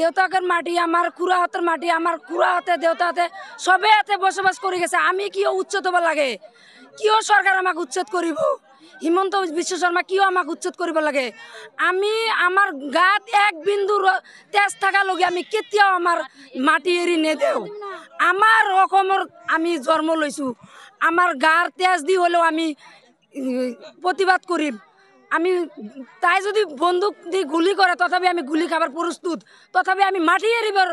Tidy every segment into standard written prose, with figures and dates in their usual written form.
দেউতাকের মাটি আমার খুড়াহতের মাটি আমার খুড়াহতে দেউতাতে সবে হাতে বসবাস করে গেছে আমি কিও উচ্ছেদ হব লাগে কিও সরকার আমাকে উচ্ছেদ করিব হিমন্ত বিশ্ব শর্মা কিও আমাকে উচ্ছেদ করিব লাগে আমি আমার গাত এক বিন্দু তেজ থাকা লগে আমি কেতিয়াও আমার মাটি এরি নেদেও আমার রকমের আমি জন্ম লইছো আমার গার তেজ দি হলেও আমি প্রতিবাদ করিম আমি তাই যদি বন্দুক দিয়ে গুলি করে তথাপি আমি গুলি খাবার প্রস্তুত তথাপি আমি মাটি এরিবার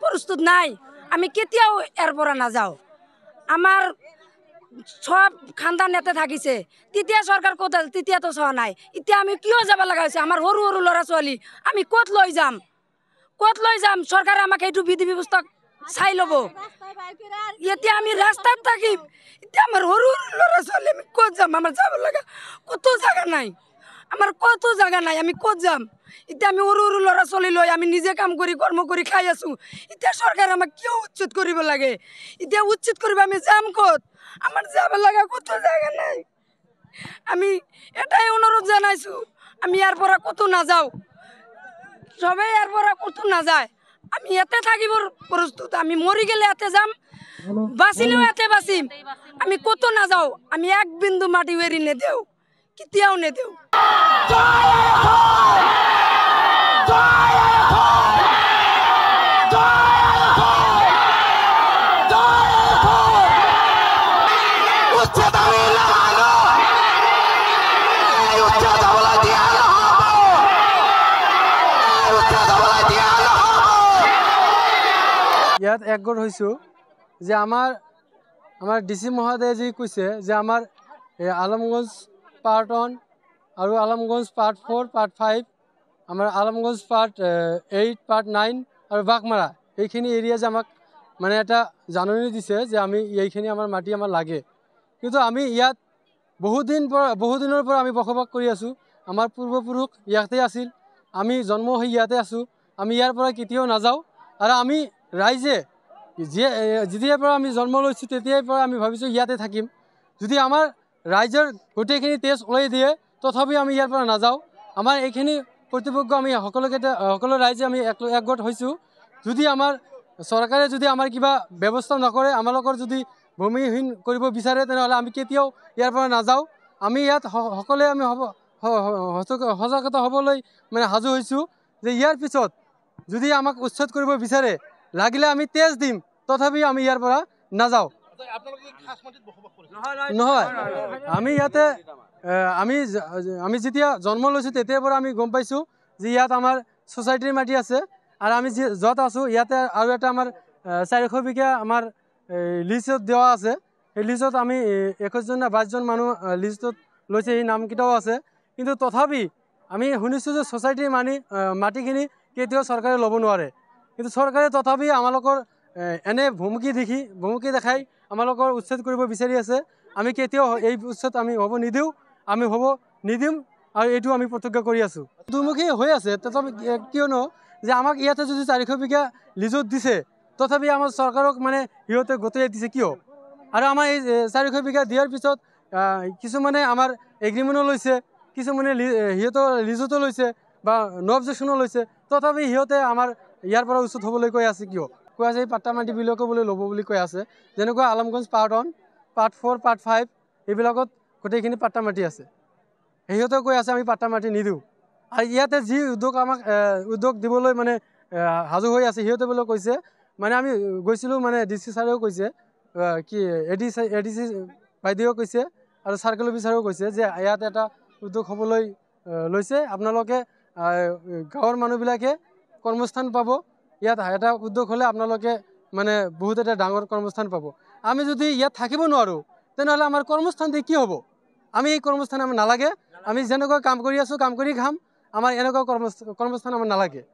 প্রস্তুত নাই আমি কেতিয়াও এরপরা না যাও আমার সব খানদান নেতা থাকিছে তেতিয়া সরকার কোথায় তেতিয়া তো চাওয়া নাই এতিয়া আমি কিয় যাব লাগা হয়েছে আমার সরু সরু ল'ৰা ছোৱালী আমি কত লৈ যাম সরকারে আমাকে এইটু বিধি ব্যবস্থা চাই লব এতিয়া আমি রাস্তাত থাকিম এতিয়া আমার সরু সরু ল'ৰা ছোৱালী আমি কত যাম আমার যাব লাগা কত জায়গা নাই আমার কত জায়গা নাই আমি কত যাম এতিয়া আমি সরু সরু ল'ৰা ছোৱালী লৈ আমি নিজে কাম কৰি কৰ্ম কৰি খাই আছো এতিয়া সৰকাৰে আমাক কিয় উচ্ছেদ কৰিব লাগে এতিয়া উচ্ছেদ কৰিব আমি যাম কত আমার যাব লাগা কত জায়গা নাই আমি এটাই অনুরোধ জানাইছো আমি ইয়ার পরা কত না যাও সবাই ইয়ার পরা কত না যায় আমি এতে থাকিবর প্রস্তুত আমি মরি গেলে এতে যাম বাঁচিলেও এতে বাঁচিম আমি কত না যাও আমি এক বিন্দু মাটি এরি নে দেও কেতিয়াও নে দেও ইয়াত একগোট হৈছোঁ যে আমাৰ ডিচি মহোদয়ে যি কৈছে যে আমাৰ আলমগঞ্জ পাৰ্ট 1 আৰু আলমগঞ্জ পাৰ্ট 4 পাৰ্ট 5 আমাৰ আলমগঞ্জ পাৰ্ট 8 পাৰ্ট 9 আৰু বাঘমাৰা এইখিনি এৰিয়া যে আমাক মানে এটা জাননী দিছে যে আমি এইখিনি আমাৰ মাটি আমাৰ লাগে কিন্তু আমি ইয়াত বহুদিনৰ পৰা আমি বসবাস কৰি আছোঁ আমাৰ পূৰ্বপুৰুষ ইয়াতে আছিল আমি জন্ম হৈ ইয়াতে আছোঁ আমি ইয়াৰ পৰা কেতিয়াও নাযাওঁ আৰু আমি ৰাইজে যেতিয়াৰ পৰা আমি জন্ম লৈছোঁ তেতিয়াৰ পৰা আমি ভাবিছোঁ ইয়াতে থাকিম যদি আমাৰ ৰাইজৰ গোটেইখিনি তেজ ওলাই দিয়ে তথাপি আমি ইয়াৰ পৰা নাযাওঁ আমাৰ এইখিনি কৰ্তৃপক্ষ আমি সকলো ৰাইজে আমি একগোট হৈছোঁ যদি আমাৰ চৰকাৰে যদি আমাৰ কিবা ব্যৱস্থা নকৰে আমালোকৰ যদি ভূমিহীন কৰিব বিচাৰে তেনেহ'লে আমি কেতিয়াও ইয়াৰ পৰা নাযাওঁ আমি ইয়াত সকলোৱে আমি সজাগতা হ'বলৈ মানে সাজু হৈছোঁ যে ইয়াৰ পিছত যদি আমাক উচ্ছেদ কৰিব বিচাৰে লাগিলে আমি তেজ দিম তথাপি আমি ইয়াৰ পৰা নাযাওঁ নহয় আমি ইয়াতে আমি যেতিয়া জন্ম লৈছোঁ তেতিয়াৰ পৰা আমি গম পাইছোঁ যে ইয়াত আমাৰ সোসাইটিৰ মাটি আছে আৰু আমি য'ত আছোঁ ইয়াতে আৰু এটা আমাৰ 400 বিঘা আমাৰ লিষ্টত দিয়া আছে এই লিষ্টত আমি 21জন না 22জন মানুহ লিষ্টত লৈছে এই নামকেইটাও আছে কিন্তু তথাপি আমি শুনিছোঁ যে সোসাইটিৰ মাটিখিনি কেতিয়াও চৰকাৰে ল'ব নোৱাৰে কিন্তু চৰকাৰে তথাপি আমালোকৰ এনে ভুমুকি দেখাই আমালোকৰ উচ্ছেদ কৰিব বিচাৰি আছে আমি কেতিয়াও এই উচ্ছেদ আমি হ'ব নিদিম আৰু এইটো আমি প্ৰতিজ্ঞ কৰি আছোঁ দুমুখী হৈ আছে তথাপি কিয়নো যে আমাক ইয়াতে যদি 400 বিঘা লিজত দিছে তথাপি আমাৰ চৰকাৰক মানে সিহঁতে গতাই দিছে কিয় আৰু আমাৰ এই 400 বিঘা দিয়াৰ পিছত কিছুমানে আমাৰ এগ্ৰিমেণ্টো লৈছে কিছুমানে সিহঁতৰ লিজতো লৈছে বা নো অবজেকশ্যনো লৈছে তথাপি সিহঁতে আমাৰ ইয়াৰ পৰা উচ্ছেদ হ'বলৈ কৈ আছে কিয় কৈ আছে এই পাট্টা মাটিবিলাকো বোলে ল'ব বুলি কৈ আছে যেনেকুৱা আলমগঞ্জ পাৰ্ট 1 পাৰ্ট 4 পাৰ্ট 5 এইবিলাকত গোটেইখিনি পাট্টা মাটি আছে সিহঁতে কৈ আছে আমি পাট্টা মাটি নিদিওঁ আৰু ইয়াতে যি উদ্যোগ দিবলৈ মানে সাজু হৈ আছে সিহঁতে বোলে কৈছে মানে আমি গৈছিলোঁ মানে ডিচি ছাৰেও কৈছে কি এডিচি বাইদেৱেও কৈছে আৰু চাৰ্কেল অফিচাৰেও কৈছে যে ইয়াত এটা উদ্যোগ হ'বলৈ লৈছে আপোনালোকে গাঁৱৰ মানুহবিলাকে কৰ্মস্থান পাব ইয়াত এটা উদ্যোগ হ'লে আপোনালোকে মানে বহুত এটা ডাঙৰ কৰ্মস্থান পাব আমি যদি ইয়াত থাকিব নোৱাৰোঁ তেনেহ'লে আমাৰ কৰ্মস্থান দি কি হ'ব আমি এই কৰ্মস্থান আমাৰ নালাগে আমি যেনেকৈ কাম কৰি আছোঁ কাম কৰি খাম আমাৰ এনেকুৱা কৰ্মস্থান আমাৰ নালাগে